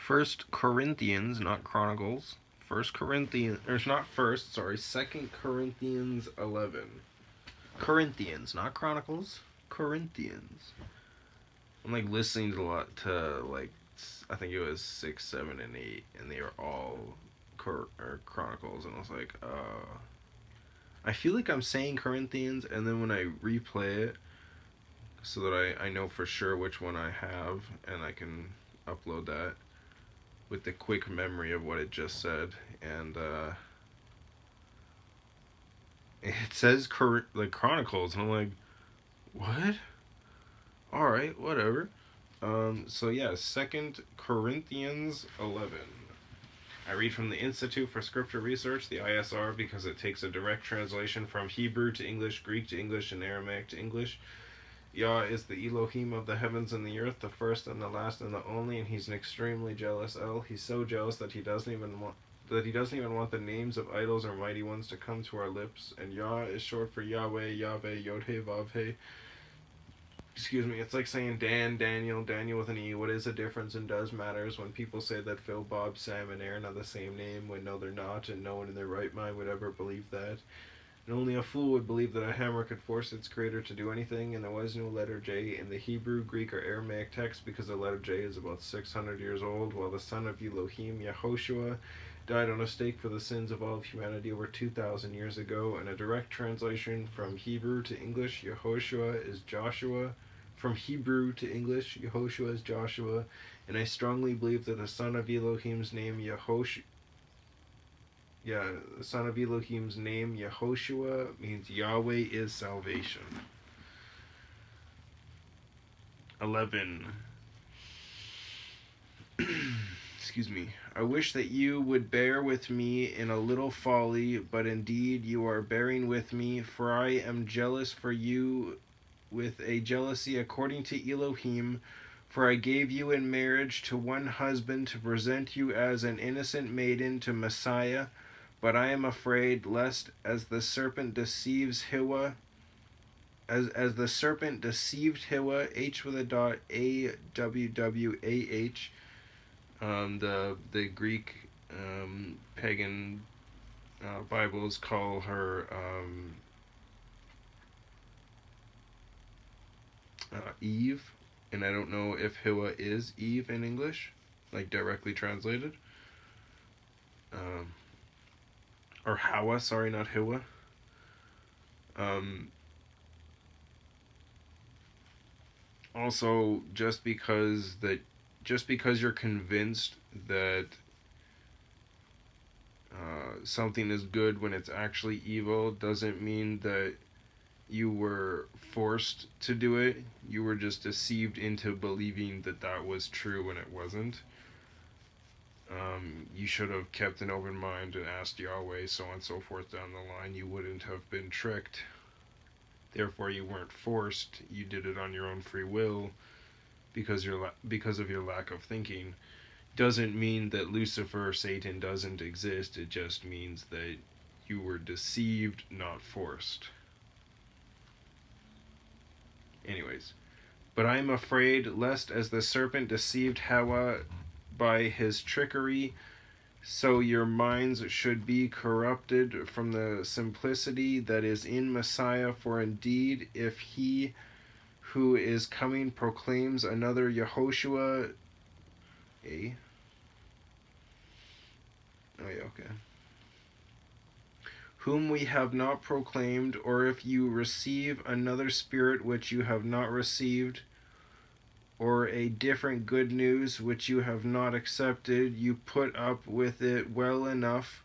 First Corinthians, not Chronicles. First Corinthians, or not first, sorry, 2 Corinthians 11. Corinthians, not Chronicles. Corinthians. I'm like listening to a lot to like I think it was 6, 7, and 8, and they were all Chronicles, and I was like, I feel like I'm saying Corinthians, and then when I replay it, so that I know for sure which one I have, and I can upload that with the quick memory of what it just said, and it says like Chronicles, and I'm like, what? All right, whatever. So yeah, 2 Corinthians 11. I read from the Institute for Scripture Research, the ISR, because it takes a direct translation from Hebrew to English, Greek to English, and Aramaic to English. Yah is the Elohim of the heavens and the earth, the first and the last and the only, and he's an extremely jealous El. He's so jealous that he doesn't even want the names of idols or mighty ones to come to our lips. And Yah is short for Yahweh, Yahweh, Yod-He, Vav-He. Excuse me, it's like saying Daniel with an E. What is the difference and does matters when people say that Phil, Bob, Sam, and Aaron are the same name when no they're not, and no one in their right mind would ever believe that. And only a fool would believe that a hammer could force its creator to do anything, and there was no letter J in the Hebrew, Greek, or Aramaic text because the letter J is about 600 years old, while the son of Elohim, Yehoshua, died on a stake for the sins of all of humanity over 2,000 years ago, and a direct translation from Hebrew to English, Yehoshua is Joshua. From Hebrew to English, Yehoshua is Joshua, and I strongly believe that the son of Elohim's name, the son of Elohim's name, Yehoshua, means Yahweh is salvation. 11. Excuse me. I wish that you would bear with me in a little folly, but indeed you are bearing with me, for I am jealous for you with a jealousy according to Elohim, for I gave you in marriage to one husband to present you as an innocent maiden to Messiah, but I am afraid lest as the serpent deceives Hiwa, as the serpent deceived Hiwa, H with a dot, AWWAH, the Greek pagan Bibles call her Eve, and I don't know if Hiwa is Eve in English, like directly translated. Or Hawa, sorry, not Hiwa. Also, just because you're convinced that something is good when it's actually evil doesn't mean that you were forced to do it. You were just deceived into believing that that was true when it wasn't. You should have kept an open mind and asked Yahweh, so on and so forth down the line. You wouldn't have been tricked. Therefore, you weren't forced. You did it on your own free will because of your lack of thinking. Doesn't mean that Lucifer, Satan, doesn't exist. It just means that you were deceived, not forced. Anyways, but I am afraid lest as the serpent deceived Hawa by his trickery, so your minds should be corrupted from the simplicity that is in Messiah. For indeed, if he who is coming proclaims another Yehoshua, whom we have not proclaimed, or if you receive another spirit which you have not received, or a different good news which you have not accepted, you put up with it well enough.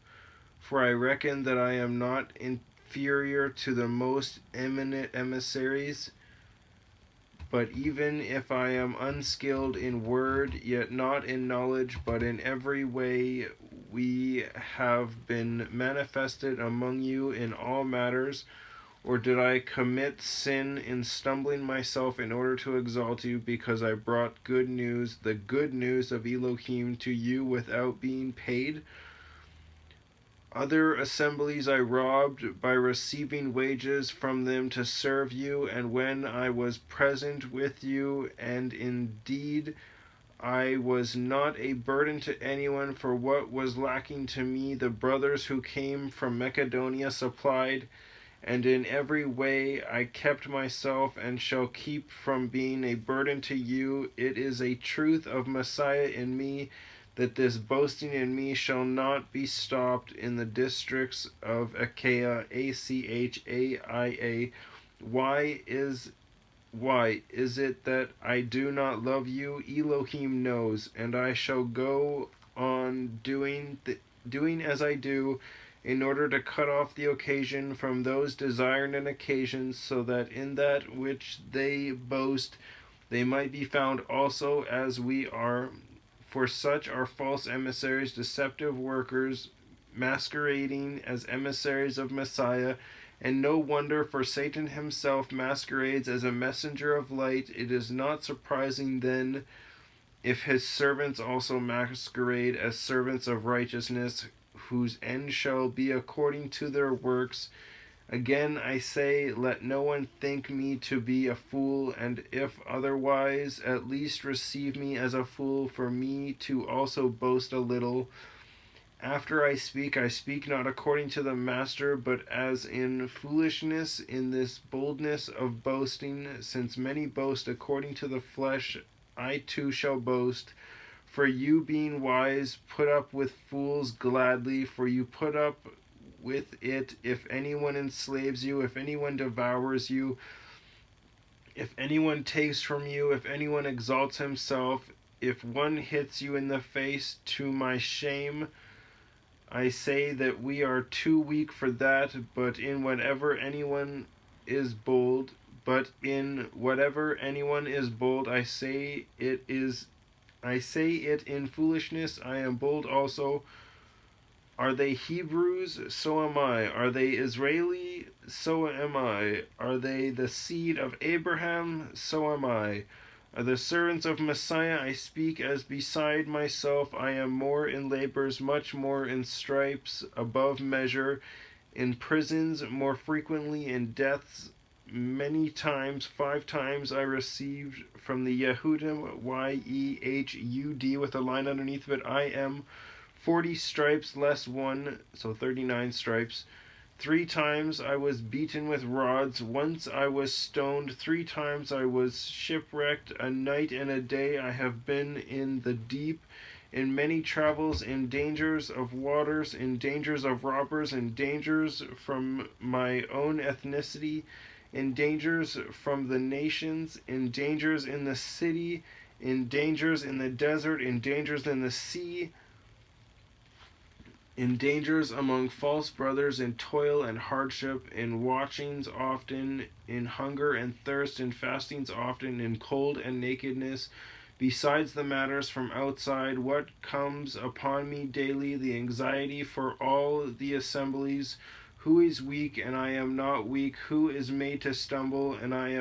For I reckon that I am not inferior to the most eminent emissaries, but even if I am unskilled in word, yet not in knowledge, but in every way we have been manifested among you in all matters. Or did I commit sin in stumbling myself in order to exalt you, because I brought good news, the good news of Elohim, to you without being paid? Other assemblies I robbed by receiving wages from them to serve you, and when I was present with you, and indeed I was not a burden to anyone, for what was lacking to me the brothers who came from Macedonia supplied, and in every way I kept myself and shall keep from being a burden to you. It is a truth of Messiah in me that this boasting in me shall not be stopped in the districts of Achaia, Achaia. Why is it that I do not love you? Elohim knows, and I shall go on doing as I do, in order to cut off the occasion from those desiring an occasion, so that in that which they boast they might be found also as we are. For such are false emissaries, deceptive workers, masquerading as emissaries of Messiah. And no wonder, for Satan himself masquerades as a messenger of light. It is not surprising then if his servants also masquerade as servants of righteousness, whose end shall be according to their works. Again I say, let no one think me to be a fool, and if otherwise, at least receive me as a fool, for me to also boast a little. After I speak not according to the master, but as in foolishness, in this boldness of boasting. Since many boast according to the flesh, I too shall boast. For you, being wise, put up with fools gladly, for you put up with it. If anyone enslaves you, if anyone devours you, if anyone takes from you, if anyone exalts himself, if one hits you in the face, to my shame, I say that we are too weak for that, but in whatever anyone is bold, I say it in foolishness. I am bold also. Are they Hebrews? So am I. Are they Israeli? So am I. Are they the seed of Abraham? So am I. Are the servants of Messiah? I speak as beside myself. I am more in labors, much more in stripes, above measure, in prisons, more frequently in deaths. Many times, 5 times, I received from the Yehudim, Yehud, with a line underneath of it. I am 40 stripes less 1, so 39 stripes. 3 times I was beaten with rods. Once I was stoned. 3 times I was shipwrecked. A night and a day I have been in the deep, in many travels, in dangers of waters, in dangers of robbers, in dangers from my own ethnicity, in dangers from the nations, in dangers in the city, in dangers in the desert, in dangers in the sea, in dangers among false brothers, in toil and hardship, in watchings often, in hunger and thirst, in fastings often, in cold and nakedness, besides the matters from outside, what comes upon me daily, the anxiety for all the assemblies. Who is weak, and I am not weak? Who is made to stumble, and I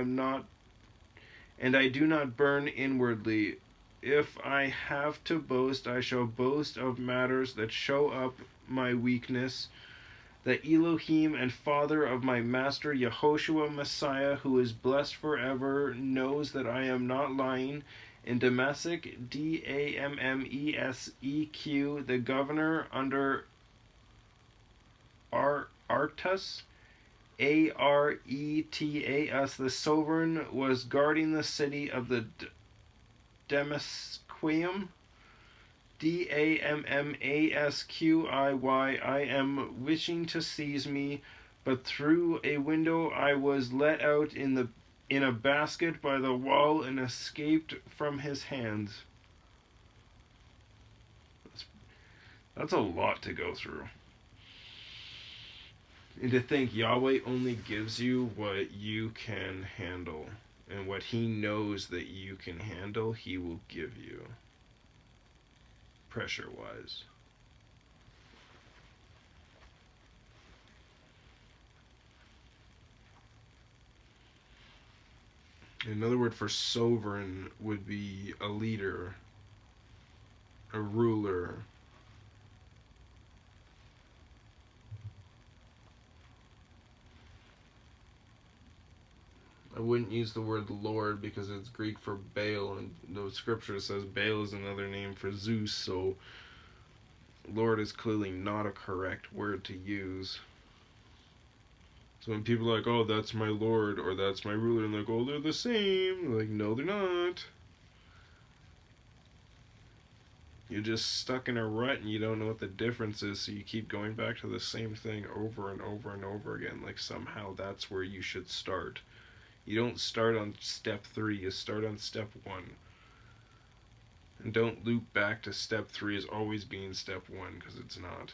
do not burn inwardly? If I have to boast, I shall boast of matters that show up my weakness. The Elohim and Father of my Master Yehoshua Messiah, who is blessed forever, knows that I am not lying. In Damascus, Dammeseq, the governor under Artus, Aretas, the sovereign, was guarding the city of the Damasquium, Dammasqiy. I am wishing to seize me, but through a window I was let out in a basket by the wall and escaped from his hands. That's a lot to go through. And to think YahWeh only gives you what you can handle. And what he knows that you can handle, he will give you. Pressure-wise. Another word for sovereign would be a leader, a ruler. I wouldn't use the word Lord because it's Greek for Baal, and the scripture says Baal is another name for Zeus, so Lord is clearly not a correct word to use. So when people are like, oh, that's my Lord, or that's my ruler, and they're like, oh, they're the same. Like, no, they're not. You're just stuck in a rut and you don't know what the difference is, so you keep going back to the same thing over and over and over again. Like, somehow that's where you should start. You don't start on step 3, you start on step 1. And don't loop back to step 3 as always being step 1, because it's not.